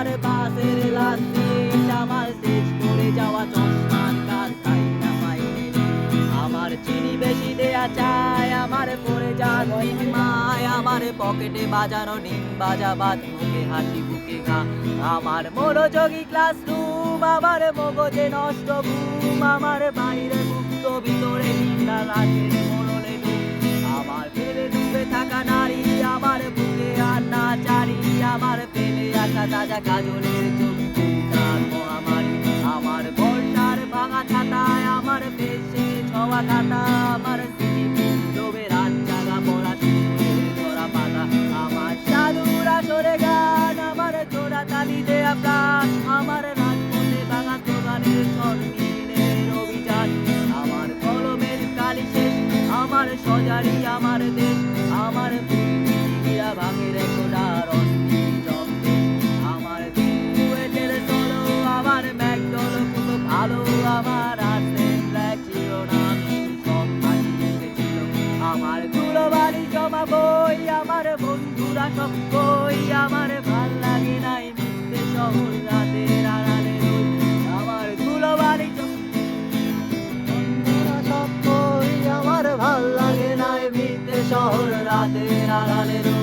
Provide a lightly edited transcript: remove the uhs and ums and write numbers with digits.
আমার বাসের last seat, আমার শেষ করে যাওয়া চশমার কাজ তাই না পাইনি। আমার চিনি বেশি দেয়া চায়, আমার পড়ে যাওয়া মায়, আমার পকেটে বাজানো ডিম বাজা বাদ, মুখে হাসি বুকে ঘা। আমার মনোযোগী ক্লাসরুম, আমার মগজে নষ্ট ঘুম, আমার বাইরে মুক্ত ভিতরে নিন্দা রাতের মরলে ডুব। আমার ফেলে ডুবে থাকা নারী, আমার বুকে আর না চারি, আমার ফেলে আসা তাজা কাজলের চোখ চিন্তার মহামারী। আমার বর্ষার ভাঙা ছাতায়, আমার পেশে ছোঁয়া খাতা, আমার স্মৃতি ডোবে রাত জাগা পড়া শিশুদের ধরা পাতা। আমার সাধুর আসরে গান, আমার জোড়া তালি দেয়া প্রাণ, আমার রাজপথে ভাঙা স্লোগানের স্বর মিছিলের অভিযান। আমার কলমের কালি শেষ, আমার সজারি আমার দেশ, আমার বুদ্ধিজীবীরা ভাঙে রেকর্ড আর অস্থির জব্দে। আমার বিন্দুয়েটের সলো, আমার ম্যাকডল কত ভালো, আমার আসে ব্ল্যাক ছিল না, সব হাসি মুখে ছিল। আমার ধুলোবালি জমা বই, আমার বন্ধুরা সব কই, আমার ভাল লাগে নাই মিশতে শহর রাতের আড়ালে রই। আমার ধুলোবালি বন্ধুরা সব কই, আমার ভাল লাগে নাই মিশতে শহর রাতের আড়ালে রই।